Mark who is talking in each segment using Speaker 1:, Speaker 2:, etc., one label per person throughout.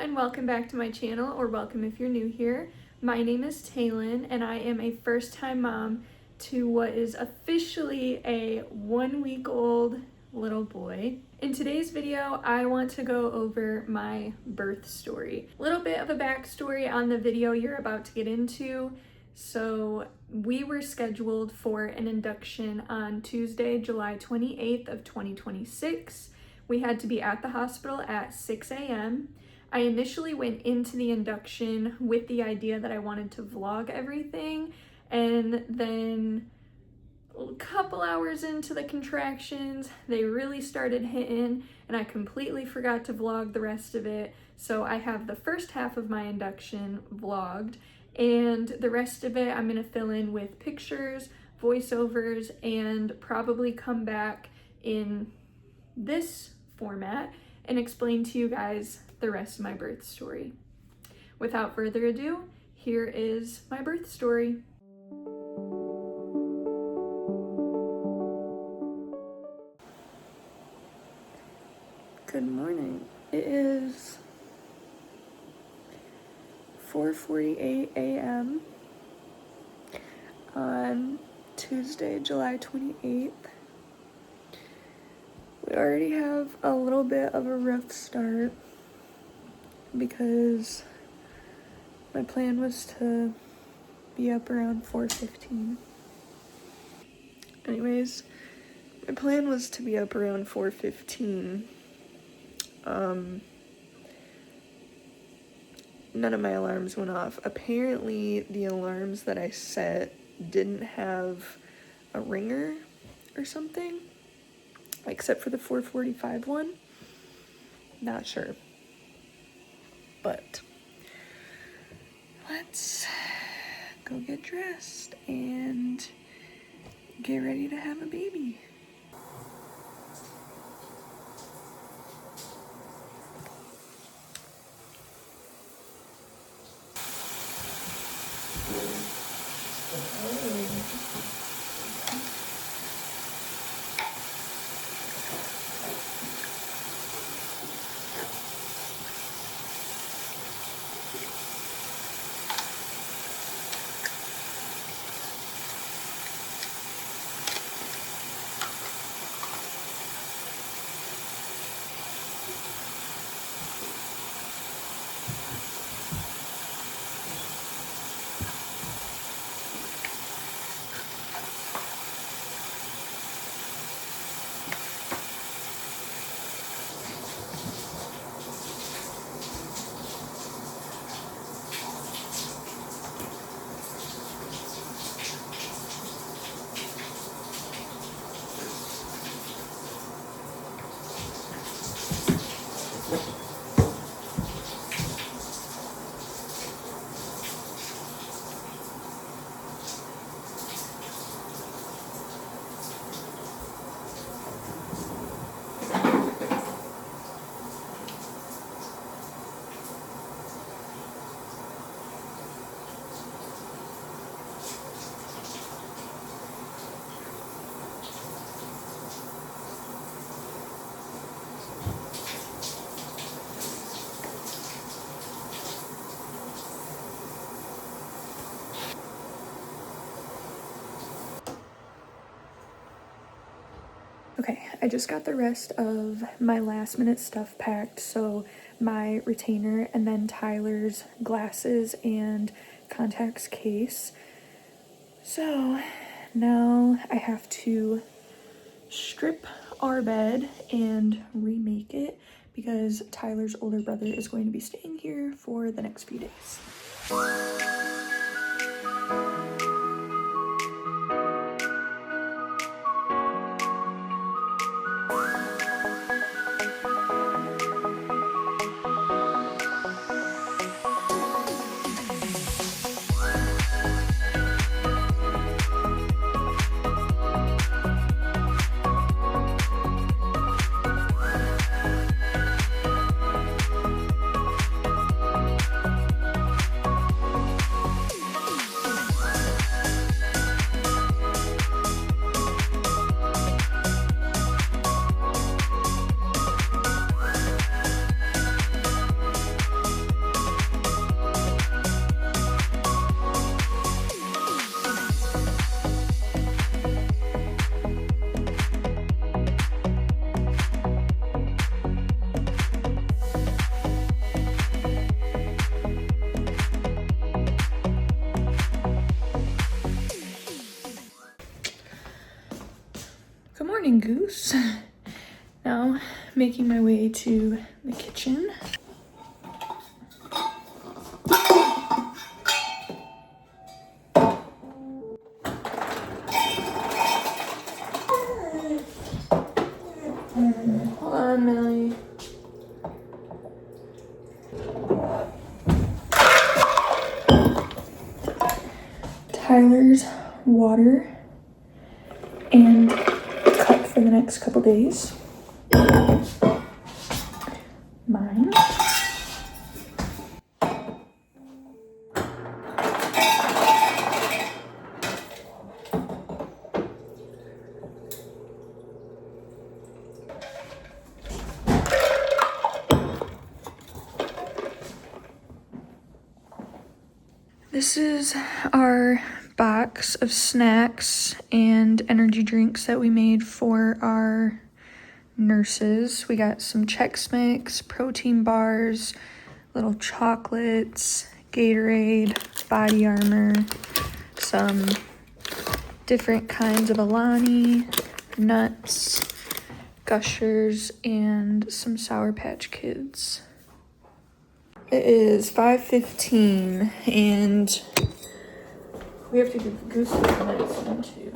Speaker 1: and welcome back to my channel, or welcome if you're new here. My name is Taylin and I am a first-time mom to what is officially a 1-week-old little boy. In today's video, I want to go over my birth story. A little bit of a backstory on the video you're about to get into. So we were scheduled for an induction on Tuesday, July 28th of 2026. We had to be at the hospital at 6 a.m. I initially went into the induction with the idea that I wanted to vlog everything, and then a couple hours into the contractions, they really started hitting, and I completely forgot to vlog the rest of it. So I have the first half of my induction vlogged, and the rest of it I'm gonna fill in with pictures, voiceovers, and probably come back in this format and explain to you guys the rest of my birth story. Without further ado, here is my birth story. Good morning. It is 4:48 a.m. on Tuesday, July 28th. We already have a little bit of a rough start because my plan was to be up around 4:15. Anyways, my plan was to be up around 4:15. None of my alarms went off. Apparently, the alarms that I set didn't have a ringer or something, except for the 4:45 one. Not sure. But let's go get dressed and get ready to have a baby. Okay, I just got the rest of my last minute stuff packed, so my retainer and then Tyler's glasses and contacts case. So now I have to strip our bed and remake it because Tyler's older brother is going to be staying here for the next few days. Goose. Now, making my way to the kitchen. Hold on, Millie. Tyler's water and cup for the next couple days. Mine. This is our box of snacks and energy drinks that we made for our nurses. We got some Chex Mix, protein bars, little chocolates, Gatorade, body armor, some different kinds of Alani, nuts, Gushers, and some Sour Patch Kids. It is 5:15 and we have to give Goose the medicine too.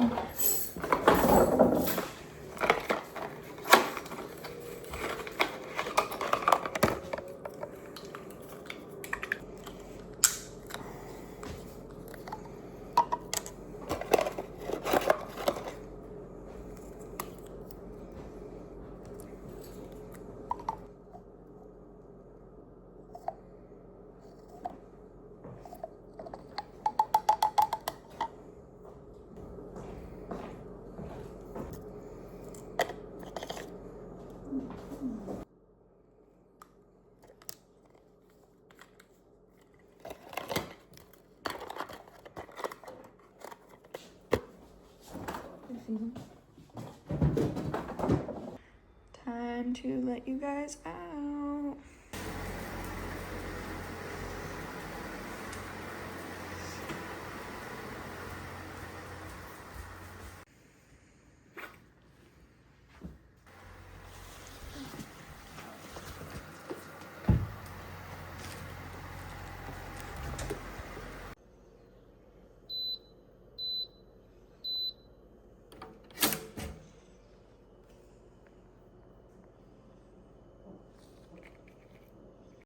Speaker 1: Time to let you guys out.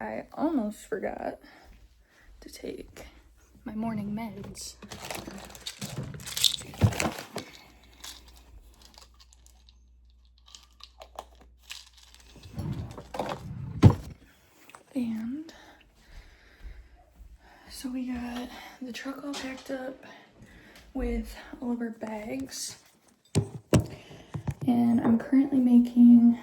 Speaker 1: I almost forgot to take my morning meds. And so we got the truck all packed up with all of our bags. And I'm currently making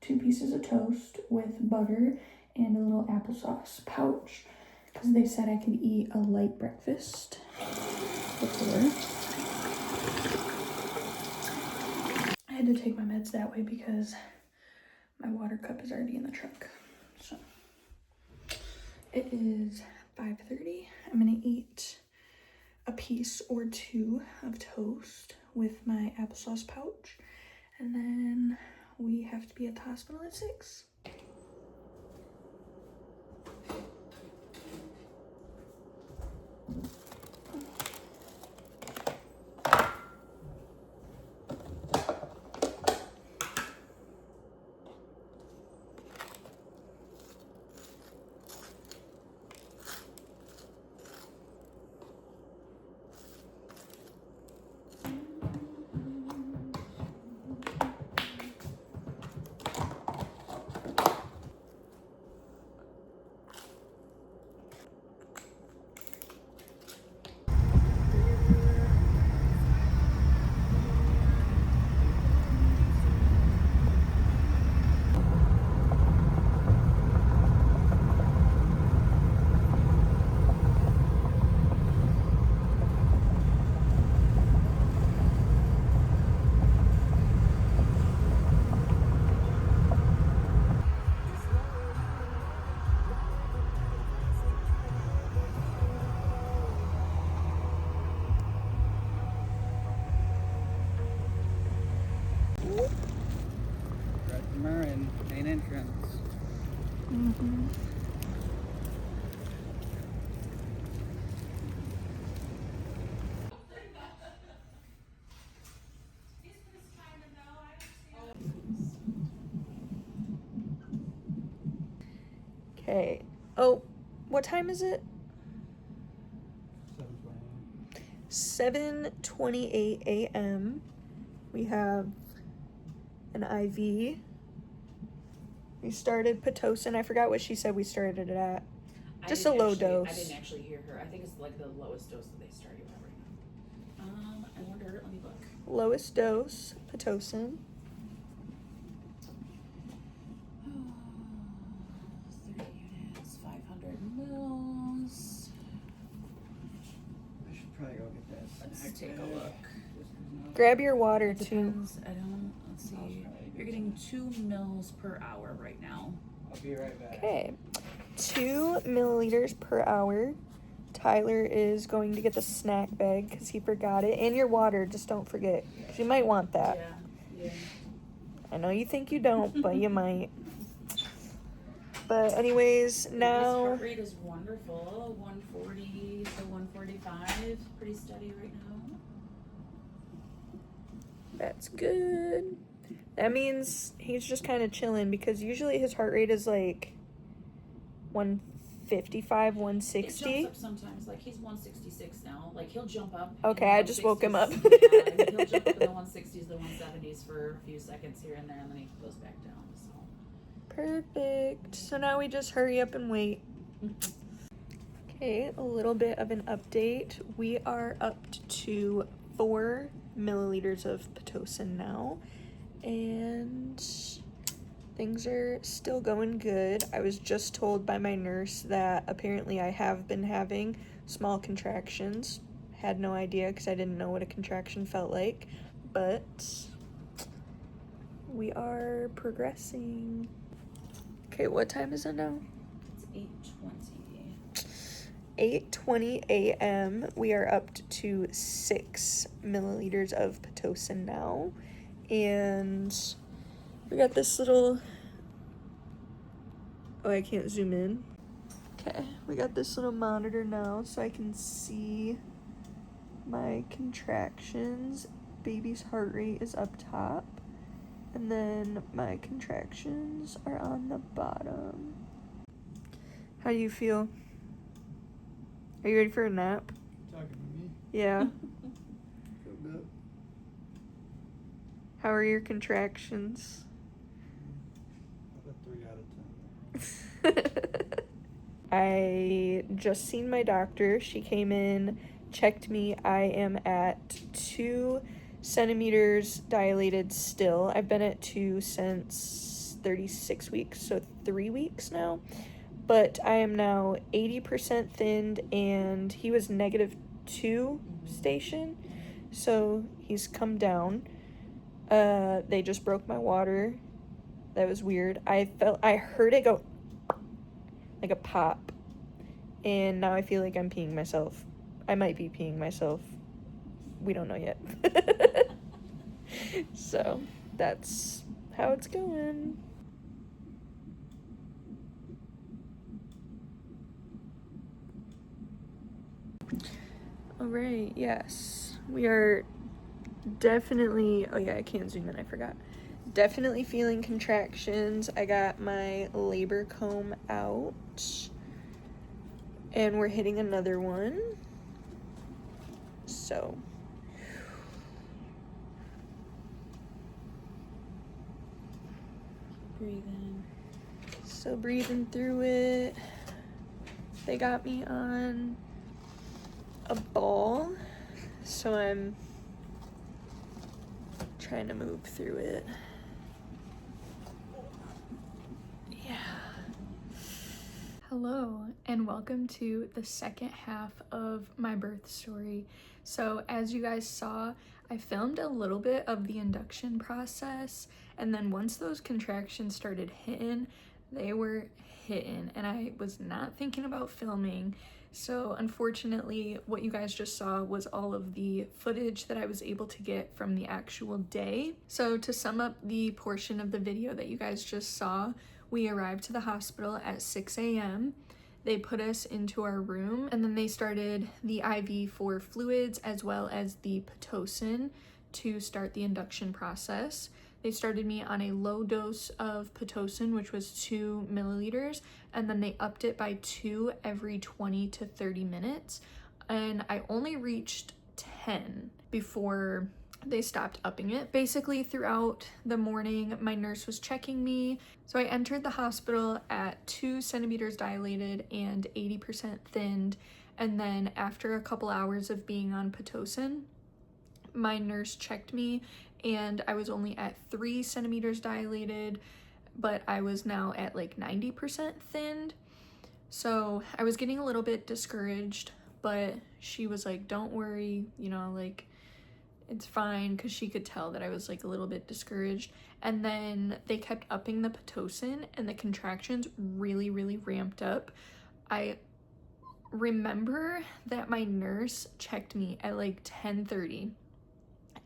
Speaker 1: 2 pieces of toast with butter and a little applesauce pouch because they said I could eat a light breakfast before. I had to take my meds that way because my water cup is already in the truck. So it is 5:30. I'm gonna eat a piece or 2 of toast with my applesauce pouch, and then we have to be at the hospital at 6. Okay. Oh, what time is it? 7:28 a.m. We have an IV. We started Pitocin. I forgot what she said we started it at. Just a low dose.
Speaker 2: I didn't actually hear her. I think it's like the lowest dose that they started at right now. I wonder, let me look.
Speaker 1: Lowest dose, Pitocin.
Speaker 2: 30 units, 500 mils.
Speaker 3: I should probably go get that.
Speaker 2: Let's take a look.
Speaker 1: Grab your water too.
Speaker 2: Depends. Let's see. You're getting 2 mils per hour right now.
Speaker 3: I'll be right back.
Speaker 1: Okay. 2 milliliters per hour. Tyler is going to get the snack bag because he forgot it. And your water, just don't forget. 'Cause you might want that.
Speaker 2: Yeah.
Speaker 1: I know you think you don't, but you might. But anyways, now...
Speaker 2: His heart rate is wonderful. 140 to 145. Pretty steady right now.
Speaker 1: That's good. That means he's just kind of chilling because usually his heart rate is like 155, 160.
Speaker 2: It jumps up sometimes. Like he's 166 now. Like he'll jump up.
Speaker 1: Okay, I just woke him up.
Speaker 2: Yeah, he'll jump up in the 160s, the 170s for a few seconds here and there, and then he goes back down. So
Speaker 1: Perfect. So now we just hurry up and wait. Okay, a little bit of an update. We are up to 4 milliliters of Pitocin now, and things are still going good. I was just told by my nurse that apparently I have been having small contractions. Had no idea because I didn't know what a contraction felt like, but we are progressing. Okay, what time is it now?
Speaker 2: it's 8:20.
Speaker 1: 8:20 a.m. We are up to 6 milliliters of Pitocin now, and we got this little, oh, I can't zoom in. Okay, we got this little monitor now so I can see my contractions. Baby's heart rate is up top, and then my contractions are on the bottom. How do you feel? Are you ready for a nap?
Speaker 3: Talking to me?
Speaker 1: Yeah.
Speaker 3: Feel good.
Speaker 1: How are your contractions?
Speaker 3: I'll put 3 out of 10.
Speaker 1: I just seen my doctor. She came in, checked me. I am at 2 centimeters dilated still. I've been at 2 since 36 weeks, so 3 weeks now. But I am now 80% thinned, and he was -2 station, so he's come down. They just broke my water. That was weird. I heard it go like a pop, and now I feel like I'm peeing myself. I might be peeing myself. We don't know yet. So that's how it's going. All right, yes, we are definitely, oh yeah, I can't zoom in, I forgot. Definitely feeling contractions. I got my labor comb out, and we're hitting another one. So
Speaker 2: Breathing.
Speaker 1: still breathing through it. They got me on a ball, so I'm trying to move through it. Yeah. Hello, and welcome to the second half of my birth story. So as you guys saw, I filmed a little bit of the induction process, and then once those contractions started hitting, they were hitting, and I was not thinking about filming. So unfortunately, what you guys just saw was all of the footage that I was able to get from the actual day. So to sum up the portion of the video that you guys just saw, we arrived to the hospital at 6 a.m. They put us into our room, and then they started the IV for fluids as well as the Pitocin to start the induction process. They started me on a low dose of Pitocin, which was 2 milliliters, and then they upped it by 2 every 20 to 30 minutes. And I only reached 10 before they stopped upping it. Basically, throughout the morning, my nurse was checking me. So I entered the hospital at 2 centimeters dilated and 80% thinned. And then after a couple hours of being on Pitocin, my nurse checked me and I was only at 3 centimeters dilated, but I was now at like 90% thinned. So I was getting a little bit discouraged, but she was like, don't worry, you know, like it's fine, because she could tell that I was like a little bit discouraged. And then they kept upping the Pitocin and the contractions really, really ramped up. I remember that my nurse checked me at like 10:30,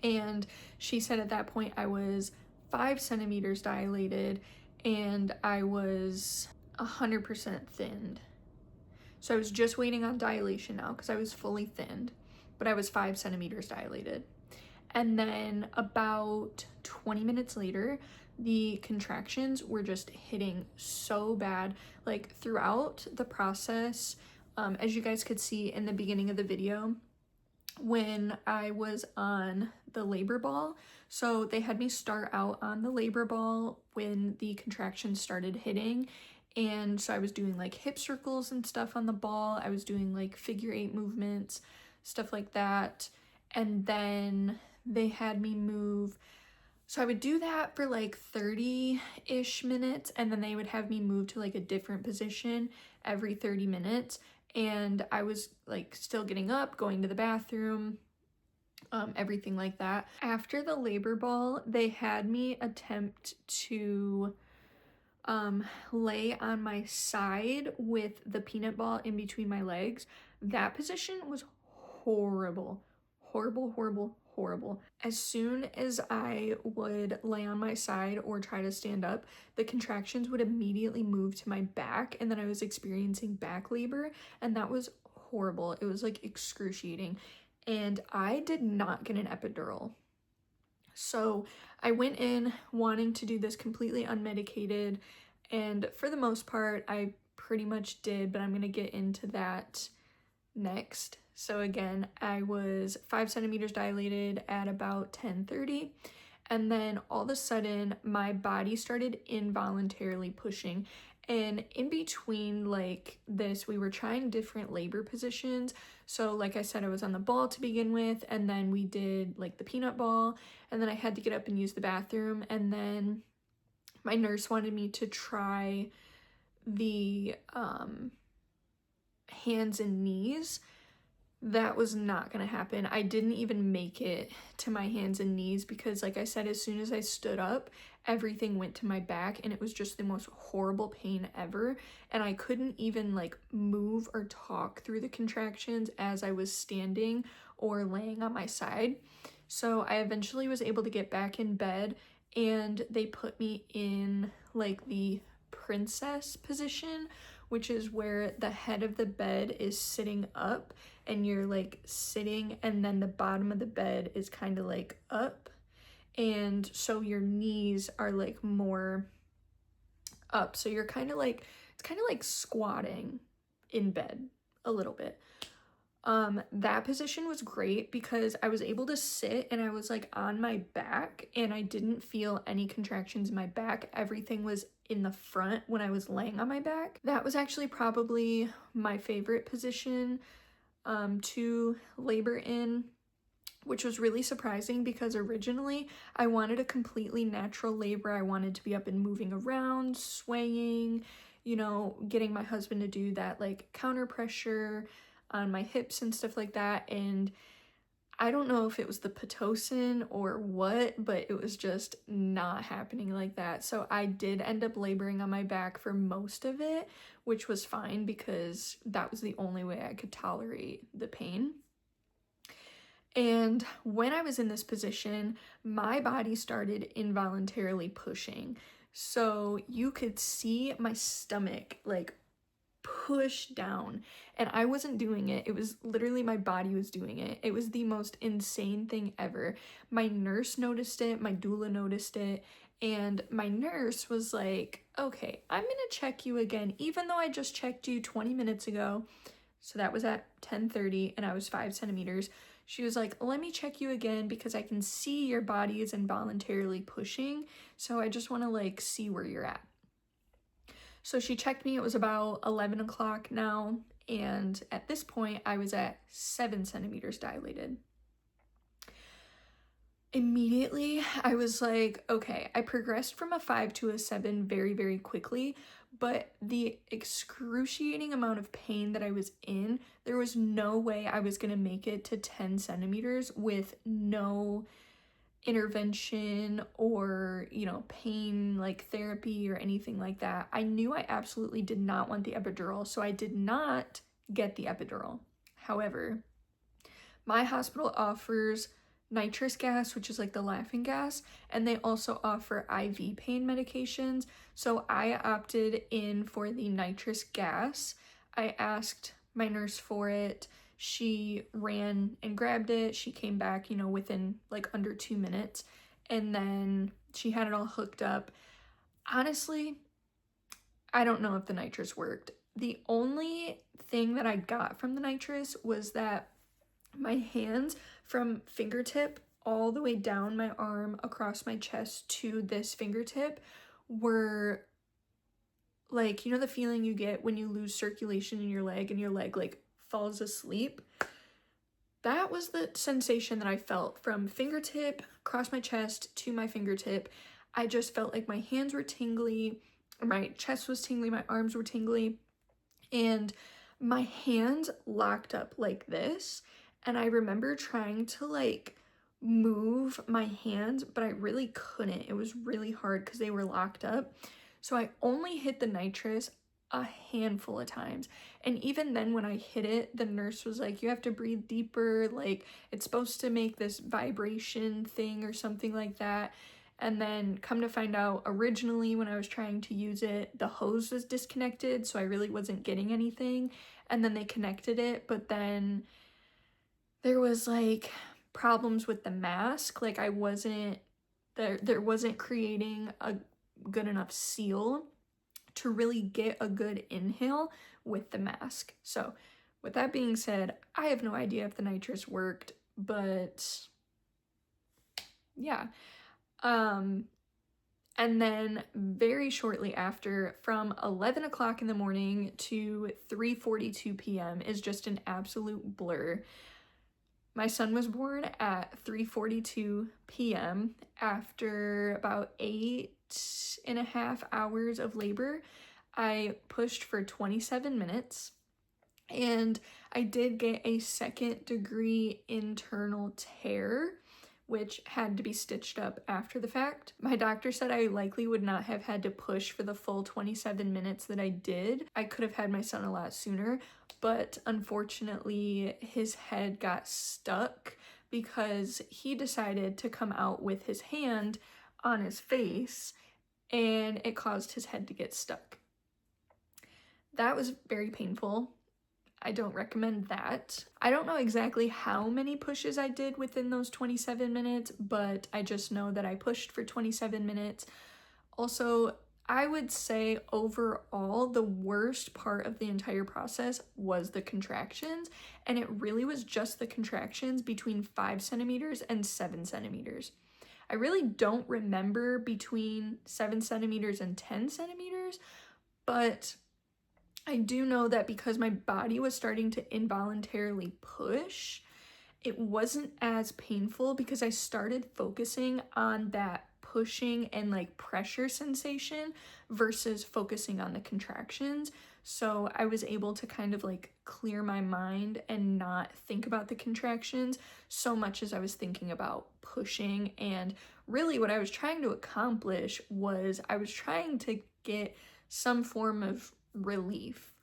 Speaker 1: and she said at that point I was 5 centimeters dilated and I was 100% thinned. So I was just waiting on dilation now because I was fully thinned, but I was 5 centimeters dilated. And then about 20 minutes later, the contractions were just hitting so bad. Like throughout the process, as you guys could see in the beginning of the video, when I was on the labor ball, so they had me start out on the labor ball when the contractions started hitting. And so I was doing like hip circles and stuff on the ball. I was doing like figure 8 movements, stuff like that. And then they had me move. So I would do that for like 30-ish minutes, and then they would have me move to like a different position every 30 minutes. And I was like still getting up, going to the bathroom, everything like that. After the labor ball, they had me attempt to lay on my side with the peanut ball in between my legs. That position was horrible. Horrible. As soon as I would lay on my side or try to stand up, the contractions would immediately move to my back, and then I was experiencing back labor, and that was horrible. It was like excruciating, and I did not get an epidural. So I went in wanting to do this completely unmedicated, and for the most part, I pretty much did, but I'm going to get into that next. So again, I was 5 centimeters dilated at about 10:30, and then all of a sudden my body started involuntarily pushing. And in between like this, we were trying different labor positions. So like I said, I was on the ball to begin with, and then we did like the peanut ball, and then I had to get up and use the bathroom, and then my nurse wanted me to try the hands and knees. That was not gonna happen. I didn't even make it to my hands and knees because, like I said, as soon as I stood up, everything went to my back, and it was just the most horrible pain ever. And I couldn't even like move or talk through the contractions as I was standing or laying on my side. So I eventually was able to get back in bed, and they put me in like the princess position, which is where the head of the bed is sitting up and you're like sitting, and then the bottom of the bed is kind of like up, and so your knees are like more up, so you're kind of like, it's kind of like squatting in bed a little bit. That position was great because I was able to sit and I was like on my back, and I didn't feel any contractions in my back. Everything was in the front when I was laying on my back. That was actually probably my favorite position to labor in, which was really surprising because originally I wanted a completely natural labor. I wanted to be up and moving around, swaying, you know, getting my husband to do that like counter pressure on my hips and stuff like that. And I don't know if it was the Pitocin or what, but it was just not happening like that. So I did end up laboring on my back for most of it, which was fine because that was the only way I could tolerate the pain. And when I was in this position, my body started involuntarily pushing. So you could see my stomach like push down, and I wasn't doing it. It was literally my body was doing it. It was the most insane thing ever. My nurse noticed it, my doula noticed it, and my nurse was like, okay, I'm gonna check you again, even though I just checked you 20 minutes ago. So that was at 10:30 and I was 5 centimeters. She was like, let me check you again because I can see your body is involuntarily pushing. So I just want to like see where you're at. So she checked me. It was about 11 o'clock now. And at this point, I was at 7 centimeters dilated. Immediately, I was like, okay, I progressed from a 5 to a 7 very, very quickly, but the excruciating amount of pain that I was in, there was no way I was gonna make it to 10 centimeters with no intervention or, pain like therapy or anything like that. I knew I absolutely did not want the epidural, so I did not get the epidural. However, my hospital offers nitrous gas, which is like the laughing gas, and they also offer IV pain medications. So I opted in for the nitrous gas. I asked my nurse for it. She ran and grabbed it. She came back, within like under 2 minutes, and then she had it all hooked up. Honestly, I don't know if the nitrous worked. The only thing that I got from the nitrous was that my hands from fingertip all the way down my arm across my chest to this fingertip were like, the feeling you get when you lose circulation in your leg and your leg like falls asleep. That was the sensation that I felt from fingertip across my chest to my fingertip. I just felt like my hands were tingly, my chest was tingly, my arms were tingly, and my hands locked up like this. And I remember trying to like move my hands, but I really couldn't. It was really hard because they were locked up. So I only hit the nitrous a handful of times. And even then when I hit it, the nurse was like, you have to breathe deeper. Like it's supposed to make this vibration thing or something like that. And then come to find out, originally when I was trying to use it, the hose was disconnected. So I really wasn't getting anything. And then they connected it, but then there was like problems with the mask. Like I wasn't, there wasn't creating a good enough seal to really get a good inhale with the mask. So with that being said, I have no idea if the nitrous worked, but yeah. And then very shortly after, from 11 o'clock in the morning to 3:42 p.m. is just an absolute blur. My son was born at 3:42 p.m. after about 8.5 hours of labor. I pushed for 27 minutes, and I did get a 2nd-degree internal tear, which had to be stitched up after the fact. My doctor said I likely would not have had to push for the full 27 minutes that I did. I could have had my son a lot sooner, but unfortunately his head got stuck because he decided to come out with his hand on his face, and it caused his head to get stuck. That was very painful. I don't recommend that. I don't know exactly how many pushes I did within those 27 minutes, but I just know that I pushed for 27 minutes. Also, I would say overall, the worst part of the entire process was the contractions, and it really was just the contractions between 5 centimeters and 7 centimeters. I really don't remember between 7 centimeters and 10 centimeters, but I do know that because my body was starting to involuntarily push, it wasn't as painful because I started focusing on that pushing and like pressure sensation versus focusing on the contractions. So I was able to kind of like clear my mind and not think about the contractions so much as I was thinking about pushing. And really what I was trying to accomplish was I was trying to get some form of relief.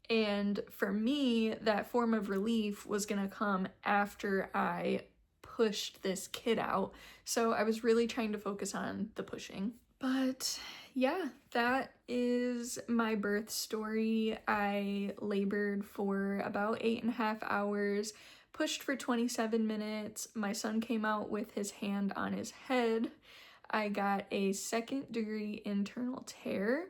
Speaker 1: And for me, that form of relief was gonna come after I pushed this kid out. So I was really trying to focus on the pushing. But yeah, that is my birth story. I labored for about 8.5 hours, pushed for 27 minutes. My son came out with his hand on his head. I got a 2nd-degree internal tear,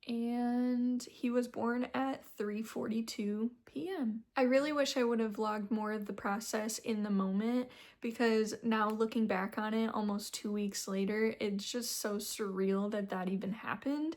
Speaker 1: and he was born at 3:42 p.m. I really wish I would have vlogged more of the process in the moment, because now looking back on it almost 2 weeks later, it's just so surreal that that even happened.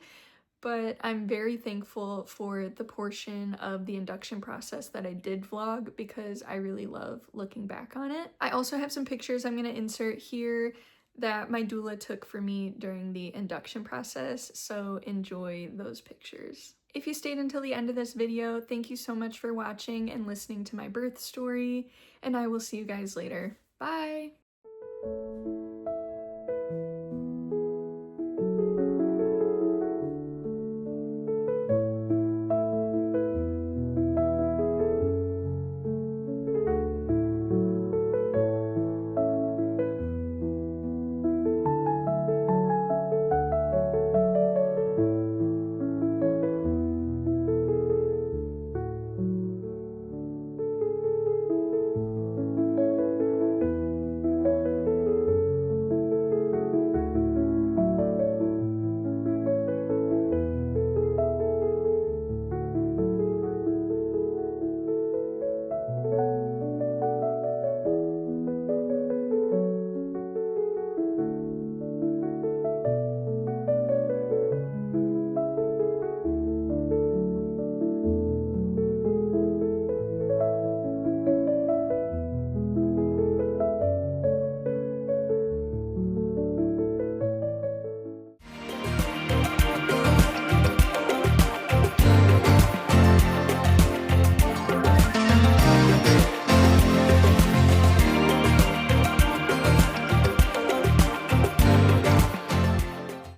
Speaker 1: But I'm very thankful for the portion of the induction process that I did vlog, because I really love looking back on it. I also have some pictures I'm going to insert here that my doula took for me during the induction process, so enjoy those pictures. If you stayed until the end of this video, thank you so much for watching and listening to my birth story, and I will see you guys later. Bye!